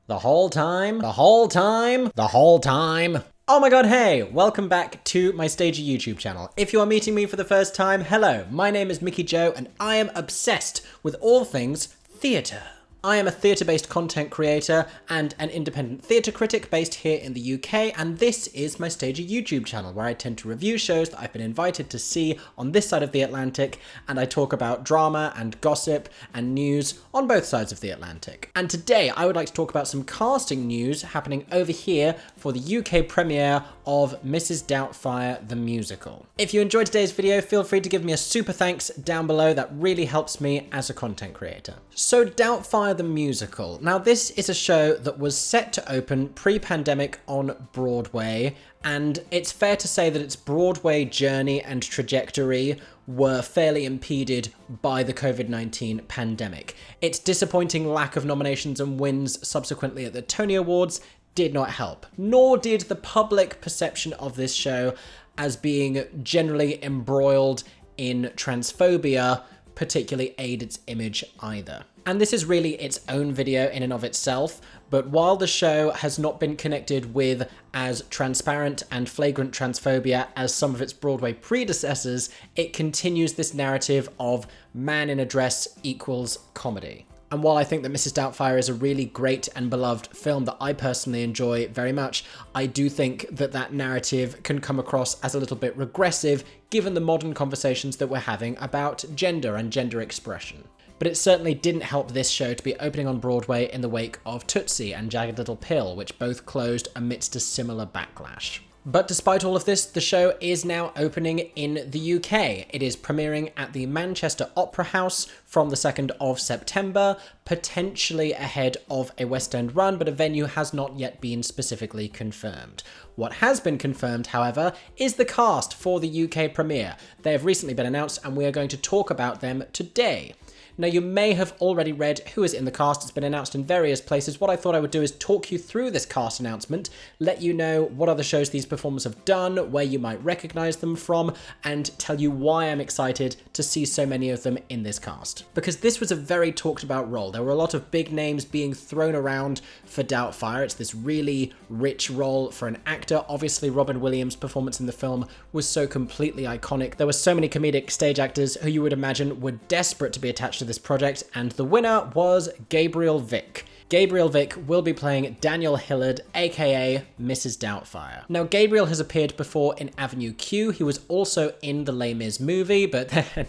The whole time? The whole time? The whole time? Oh my god, hey! Welcome back to my Stagey YouTube channel. If you are meeting me for the first time, hello, my name is Mickey Joe and I am obsessed with all things theatre. I am a theatre-based content creator and an independent theatre critic based here in the UK, and this is my Stagey YouTube channel where I tend to review shows that I've been invited to see on this side of the Atlantic, and I talk about drama and gossip and news on both sides of the Atlantic. And today I would like to talk about some casting news happening over here for the UK premiere of Mrs Doubtfire the Musical. If you enjoyed today's video, feel free to give me a super thanks down below. That really helps me as a content creator. So Doubtfire the Musical. Now this is a show that was set to open pre-pandemic on Broadway, and it's fair to say that its Broadway journey and trajectory were fairly impeded by the COVID-19 pandemic. Its disappointing lack of nominations and wins subsequently at the Tony Awards did not help, nor did the public perception of this show as being generally embroiled in transphobia particularly aid its image either. And this is really its own video in and of itself, but while the show has not been connected with as transparent and flagrant transphobia as some of its Broadway predecessors, it continues this narrative of man in a dress equals comedy. And while I think that Mrs Doubtfire is a really great and beloved film that I personally enjoy very much, I do think that that narrative can come across as a little bit regressive given the modern conversations that we're having about gender and gender expression. But it certainly didn't help this show to be opening on Broadway in the wake of Tootsie and Jagged Little Pill, which both closed amidst a similar backlash. But despite all of this, the show is now opening in the UK. It is premiering at the Manchester Opera House from the 2nd of September, potentially ahead of a West End run, but a venue has not yet been specifically confirmed. What has been confirmed, however, is the cast for the UK premiere. They have recently been announced and we are going to talk about them today. Now, you may have already read who is in the cast. It's been announced in various places. What I thought I would do is talk you through this cast announcement, let you know what other shows these performers have done, where you might recognise them from, and tell you why I'm excited to see so many of them in this cast. Because this was a very talked about role. There were a lot of big names being thrown around for Doubtfire. It's this really rich role for an actor. Obviously, Robin Williams' performance in the film was so completely iconic. There were so many comedic stage actors who you would imagine were desperate to be attached to this project, and the winner was Gabriel Vick. Gabriel Vick will be playing Daniel Hillard, aka Mrs Doubtfire. Now, Gabriel has appeared before in Avenue Q. He was also in the Les Mis movie, but then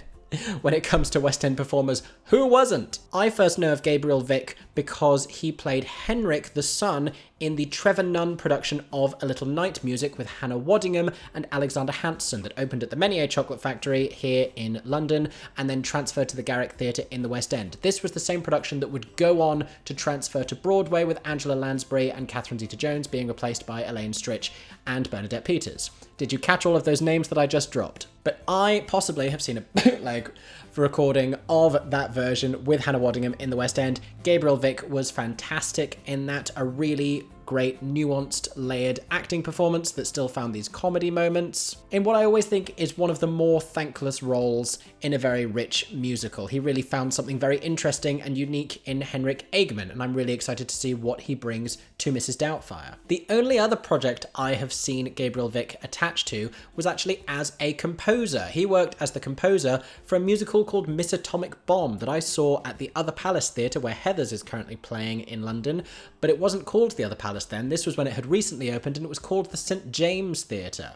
when it comes to West End performers, who wasn't? I first know of Gabriel Vick because he played Henrik the son in the Trevor Nunn production of A Little Night Music with Hannah Waddingham and Alexander Hanson that opened at the Menier Chocolate Factory here in London and then transferred to the Garrick Theatre in the West End. This was the same production that would go on to transfer to Broadway with Angela Lansbury and Catherine Zeta-Jones being replaced by Elaine Stritch and Bernadette Peters. Did you catch all of those names that I just dropped? But I possibly have seen a bootleg recording of that version with Hannah Waddingham in the West End. Gabriel Vick was fantastic in that, a really great, nuanced, layered acting performance that still found these comedy moments in what I always think is one of the more thankless roles in a very rich musical. He really found something very interesting and unique in Henrik Eggman, and I'm really excited to see what he brings to Mrs Doubtfire. The only other project I have seen Gabriel Vick attached to was actually as a composer. He worked as the composer for a musical called Miss Atomic Bomb that I saw at the Other Palace Theatre, where Heathers is currently playing in London, but it wasn't called the Other Palace then. This was when it had recently opened and it was called the St James Theatre.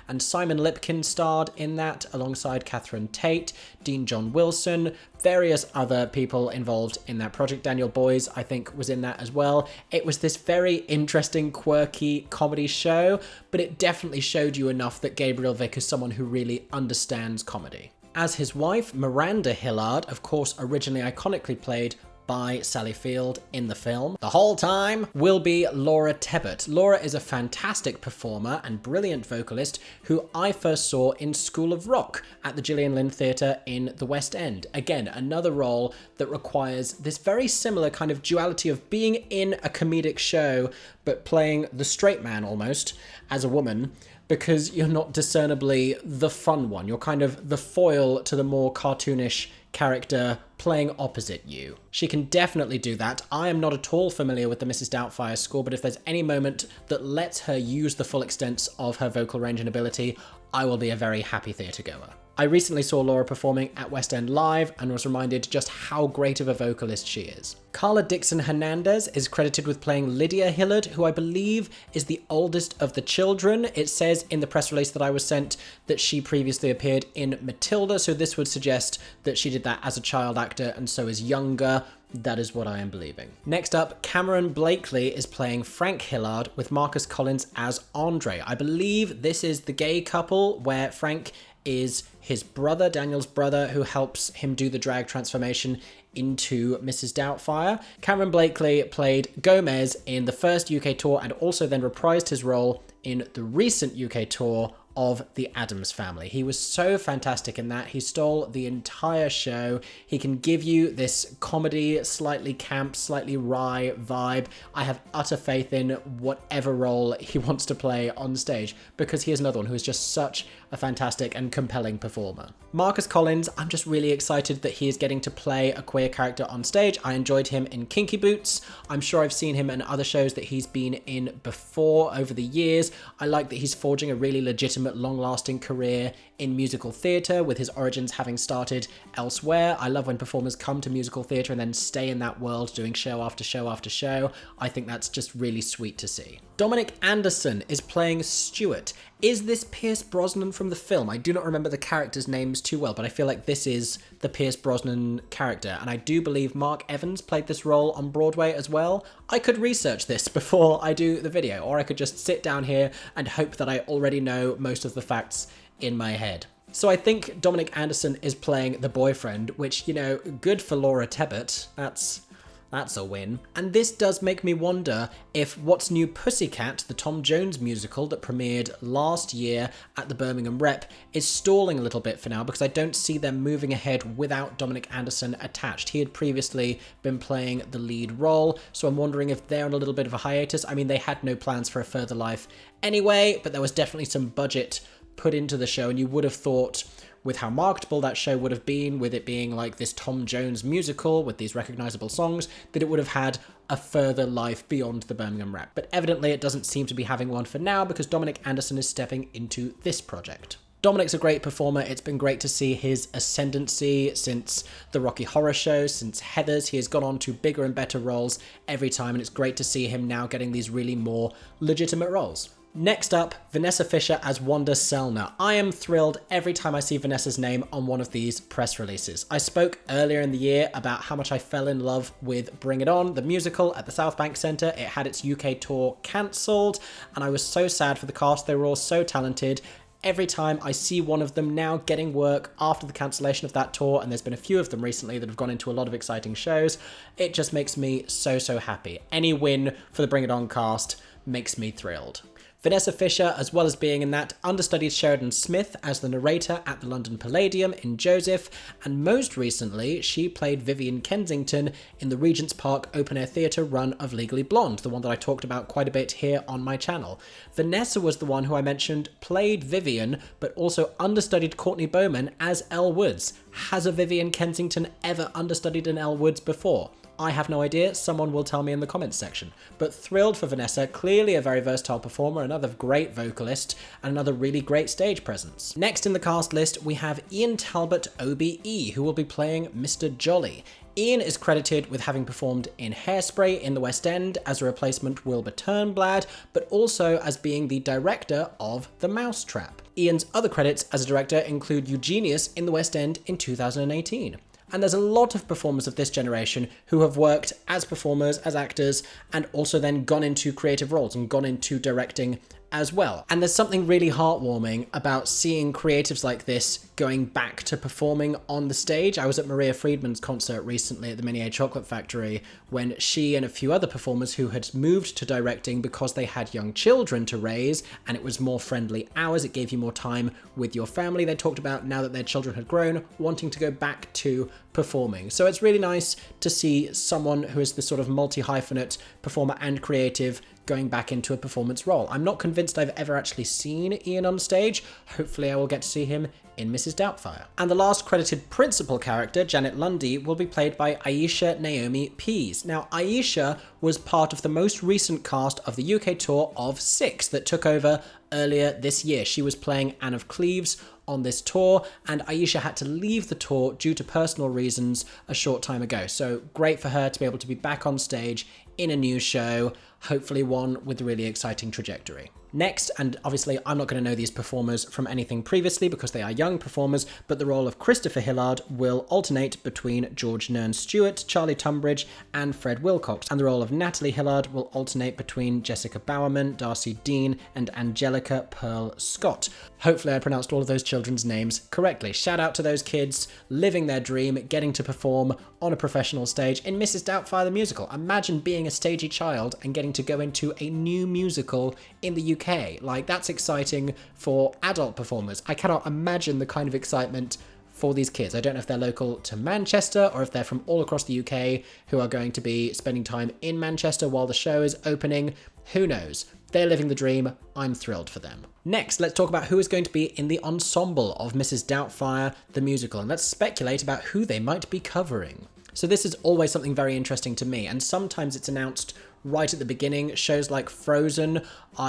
And Simon Lipkin starred in that alongside Catherine Tate, Dean John Wilson, various other people involved in that project. Daniel Boyes, I think, was in that as well. It was this very interesting, quirky comedy show, but it definitely showed you enough that Gabriel Vick is someone who really understands comedy. As his wife, Miranda Hillard, of course originally iconically played by Sally Field in the film the whole time, will be Laura Tebbett. Laura is a fantastic performer and brilliant vocalist who I first saw in School of Rock at the Gillian Lynne Theatre in the West End. Again, another role that requires this very similar kind of duality of being in a comedic show but playing the straight man almost as a woman, because you're not discernibly the fun one. You're kind of the foil to the more cartoonish character playing opposite you. She can definitely do that. I am not at all familiar with the Mrs Doubtfire score, but if there's any moment that lets her use the full extent of her vocal range and ability, I will be a very happy theatre goer. I recently saw Laura performing at West End Live and was reminded just how great of a vocalist she is. Carla Dixon Hernandez is credited with playing Lydia Hillard, who I believe is the oldest of the children. It says in the press release that I was sent that she previously appeared in Matilda, so this would suggest that she did that as a child actor and so is younger. That is what I am believing. Next up, Cameron Blakely is playing Frank Hillard with Marcus Collins as Andre. I believe this is the gay couple where Frank is his brother, Daniel's brother, who helps him do the drag transformation into Mrs Doubtfire. Cameron Blakely played Gomez in the first UK tour and also then reprised his role in the recent UK tour of The Addams Family. He was so fantastic in that. He stole the entire show. He can give you this comedy, slightly camp, slightly wry vibe. I have utter faith in whatever role he wants to play on stage because he is another one who is just such a fantastic and compelling performer. Marcus Collins, I'm just really excited that he is getting to play a queer character on stage. I enjoyed him in Kinky Boots. I'm sure I've seen him in other shows that he's been in before over the years. I like that he's forging a really legitimate long-lasting career in musical theatre, with his origins having started elsewhere. I love when performers come to musical theatre and then stay in that world doing show after show after show. I think that's just really sweet to see. Dominic Anderson is playing Stuart. Is this Pierce Brosnan from the film? I do not remember the characters' names too well, but I feel like this is the Pierce Brosnan character, and I do believe Mark Evans played this role on Broadway as well. I could research this before I do the video, or I could just sit down here and hope that I already know most of the facts in my head. So I think Dominic Anderson is playing the boyfriend, which, you know, good for Laura Tebbett. That's a win. And this does make me wonder if What's New Pussycat, the Tom Jones musical that premiered last year at the Birmingham Rep, is stalling a little bit for now because I don't see them moving ahead without Dominic Anderson attached. He had previously been playing the lead role, so I'm wondering if they're on a little bit of a hiatus. I mean, they had no plans for a further life anyway, but there was definitely some budget put into the show, and you would have thought, with how marketable that show would have been, with it being like this Tom Jones musical with these recognisable songs, that it would have had a further life beyond the Birmingham Rep. But evidently it doesn't seem to be having one for now because Dominic Anderson is stepping into this project. Dominic's a great performer. It's been great to see his ascendancy since the Rocky Horror Show, since Heathers. He has gone on to bigger and better roles every time, and it's great to see him now getting these really more legitimate roles. Next up, Vanessa Fisher as Wanda Selner. I am thrilled every time I see Vanessa's name on one of these press releases. I spoke earlier in the year about how much I fell in love with Bring It On, the musical at the South Bank Centre. It had its UK tour cancelled, and I was so sad for the cast. They were all so talented. Every time I see one of them now getting work after the cancellation of that tour, and there's been a few of them recently that have gone into a lot of exciting shows, it just makes me so happy. Any win for the Bring It On cast makes me thrilled. Vanessa Fisher, as well as being in that, understudied Sheridan Smith as the narrator at the London Palladium in Joseph, and most recently she played Vivian Kensington in the Regent's Park Open Air Theatre run of Legally Blonde, the one that I talked about quite a bit here on my channel. Vanessa was the one who I mentioned played Vivian, but also understudied Courtney Bowman as Elle Woods. Has a Vivian Kensington ever understudied an Elle Woods before? I have no idea, someone will tell me in the comments section. But thrilled for Vanessa, clearly a very versatile performer, another great vocalist, and another really great stage presence. Next in the cast list, we have Ian Talbot OBE, who will be playing Mr. Jolly. Ian is credited with having performed in Hairspray in the West End as a replacement Wilbur Turnblad, but also as being the director of The Mousetrap. Ian's other credits as a director include Eugenius in the West End in 2018. And there's a lot of performers of this generation who have worked as performers, as actors, and also then gone into creative roles and gone into directing as well. And there's something really heartwarming about seeing creatives like this going back to performing on the stage. I was at Maria Friedman's concert recently at the Minier Chocolate Factory when she and a few other performers who had moved to directing because they had young children to raise and it was more friendly hours, it gave you more time with your family. They talked about now that their children had grown, wanting to go back to performing. So it's really nice to see someone who is this sort of multi-hyphenate performer and creative going back into a performance role. I'm not convinced I've ever actually seen Ian on stage. Hopefully I will get to see him in Mrs Doubtfire. And the last credited principal character, Janet Lundy, will be played by Aisha Naomi Pease. Now, Aisha was part of the most recent cast of the UK tour of Six that took over earlier this year. She was playing Anne of Cleves on this tour, and Aisha had to leave the tour due to personal reasons a short time ago. So great for her to be able to be back on stage in a new show, hopefully one with a really exciting trajectory. Next, and obviously I'm not going to know these performers from anything previously because they are young performers, but the role of Christopher Hillard will alternate between George Nern Stewart, Charlie Tunbridge, and Fred Wilcox, and the role of Natalie Hillard will alternate between Jessica Bowerman, Darcy Dean, and Angelica Pearl Scott. Hopefully I pronounced all of those children's names correctly. Shout out to those kids living their dream, getting to perform on a professional stage in Mrs Doubtfire the Musical. Imagine being a stagey child and getting to go into a new musical in the UK. Like, that's exciting for adult performers. I cannot imagine the kind of excitement for these kids. I don't know if they're local to Manchester or if they're from all across the UK who are going to be spending time in Manchester while the show is opening. Who knows? They're living the dream. I'm thrilled for them. Next, let's talk about who is going to be in the ensemble of Mrs Doubtfire the Musical, and let's speculate about who they might be covering. So this is always something very interesting to me, and sometimes it's announced right at the beginning. Shows like Frozen,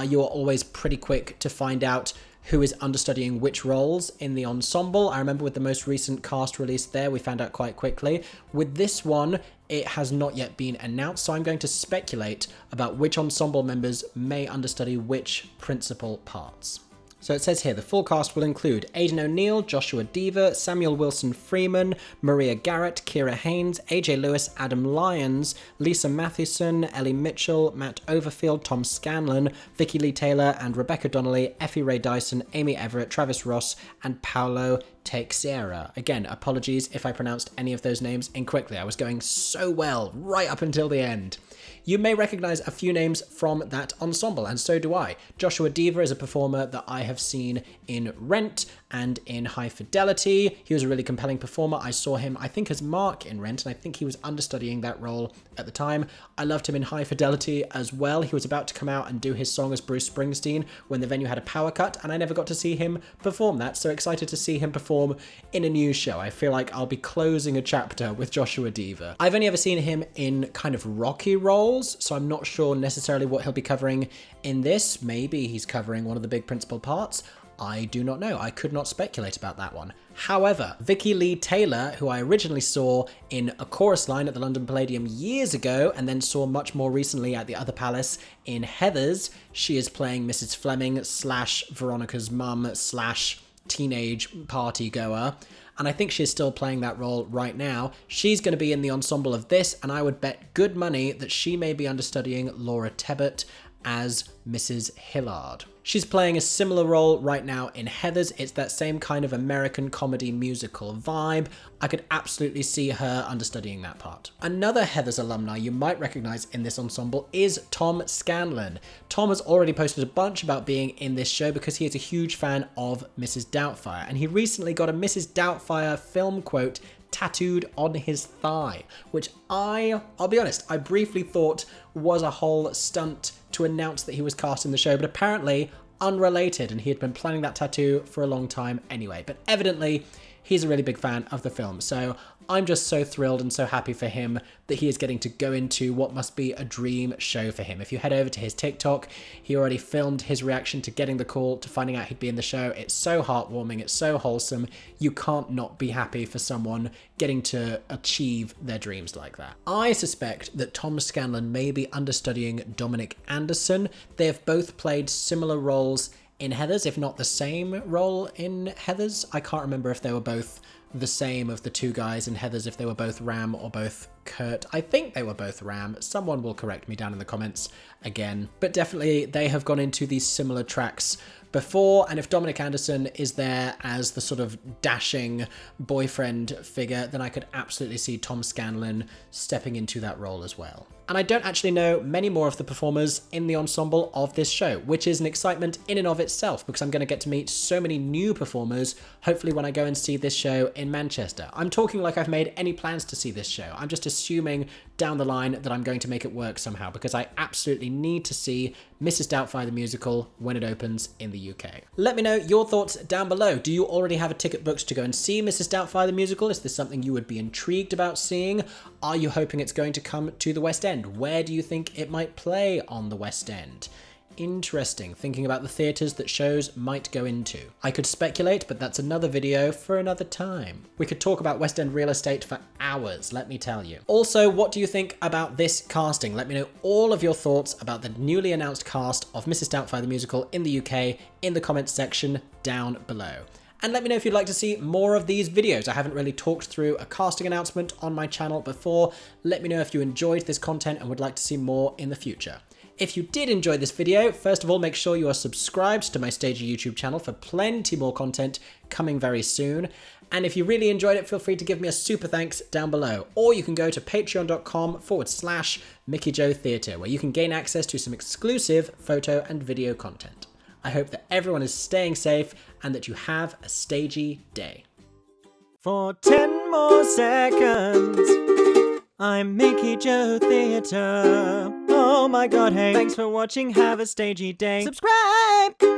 you're always pretty quick to find out who is understudying which roles in the ensemble. I remember with the most recent cast release there, we found out quite quickly. With this one, it has not yet been announced, so I'm going to speculate about which ensemble members may understudy which principal parts. So it says here, the full cast will include Aidan O'Neill, Joshua Deaver, Samuel Wilson Freeman, Maria Garrett, Kira Haynes, AJ Lewis, Adam Lyons, Lisa Mathewson, Ellie Mitchell, Matt Overfield, Tom Scanlon, Vicky Lee Taylor and Rebecca Donnelly, Effie Ray Dyson, Amy Everett, Travis Ross, and Paolo Teixeira. Again, apologies if I pronounced any of those names incorrectly. I was going so well right up until the end. You may recognize a few names from that ensemble, and so do I. Joshua Deaver is a performer that I have seen in Rent and in High Fidelity. He was a really compelling performer. I saw him, I think, as Mark in Rent, and I think he was understudying that role at the time. I loved him in High Fidelity as well. He was about to come out and do his song as Bruce Springsteen when the venue had a power cut, and I never got to see him perform that, so excited to see him perform in a new show. I feel like I'll be closing a chapter with Joshua Deaver. I've only ever seen him in kind of rocky roles, so I'm not sure necessarily what he'll be covering in this. Maybe he's covering one of the big principal parts. I do not know. I could not speculate about that one. However, Vicky Lee Taylor, who I originally saw in A Chorus Line at the London Palladium years ago, and then saw much more recently at the Other Palace in Heathers, she is playing Mrs Fleming / Veronica's mum / teenage party goer. And I think she's still playing that role right now. She's going to be in the ensemble of this, and I would bet good money that she may be understudying Laura Tebbett as Mrs Hillard. She's playing a similar role right now in Heathers. It's that same kind of American comedy musical vibe. I could absolutely see her understudying that part. Another Heathers alumni you might recognize in this ensemble is Tom Scanlon. Tom has already posted a bunch about being in this show because he is a huge fan of Mrs Doubtfire, and he recently got a Mrs Doubtfire film quote tattooed on his thigh, which I'll be honest, I briefly thought was a whole stunt to announce that he was cast in the show, but apparently unrelated, and he had been planning that tattoo for a long time anyway. But evidently he's a really big fan of the film, so I'm just so thrilled and so happy for him that he is getting to go into what must be a dream show for him. If you head over to his TikTok, he already filmed his reaction to getting the call, to finding out he'd be in the show. It's so heartwarming, it's so wholesome. You can't not be happy for someone getting to achieve their dreams like that. I suspect that Tom Scanlon may be understudying Dominic Anderson. They have both played similar roles in Heathers, if not the same role in Heathers. I can't remember if they were both the same of the two guys in Heathers, if they were both Ram or both Kurt. I think they were both Ram. Someone will correct me down in the comments again. But definitely they have gone into these similar tracks before, and if Dominic Anderson is there as the sort of dashing boyfriend figure, then I could absolutely see Tom Scanlon stepping into that role as well. And I don't actually know many more of the performers in the ensemble of this show, which is an excitement in and of itself, because I'm going to get to meet so many new performers, hopefully when I go and see this show in Manchester. I'm talking like I've made any plans to see this show. I'm just assuming down the line that I'm going to make it work somehow, because I absolutely need to see Mrs Doubtfire the Musical when it opens in the UK. Let me know your thoughts down below. Do you already have a ticket booked to go and see Mrs Doubtfire the Musical? Is this something you would be intrigued about seeing? Are you hoping it's going to come to the West End? Where do you think it might play on the West End? Interesting, thinking about the theatres that shows might go into. I could speculate, but that's another video for another time. We could talk about West End real estate for hours, let me tell you. Also, what do you think about this casting? Let me know all of your thoughts about the newly announced cast of Mrs Doubtfire the Musical in the UK in the comments section down below. And let me know if you'd like to see more of these videos. I haven't really talked through a casting announcement on my channel before. Let me know if you enjoyed this content and would like to see more in the future. If you did enjoy this video, first of all, make sure you are subscribed to my Stagey YouTube channel for plenty more content coming very soon. And if you really enjoyed it, feel free to give me a super thanks down below. Or you can go to patreon.com/MickeyJoeTheatre, where you can gain access to some exclusive photo and video content. I hope that everyone is staying safe and that you have a stagey day. For 10 more seconds, I'm Mickey Joe Theatre. Oh my god, hey. Thanks for watching, have a stagey day. Subscribe!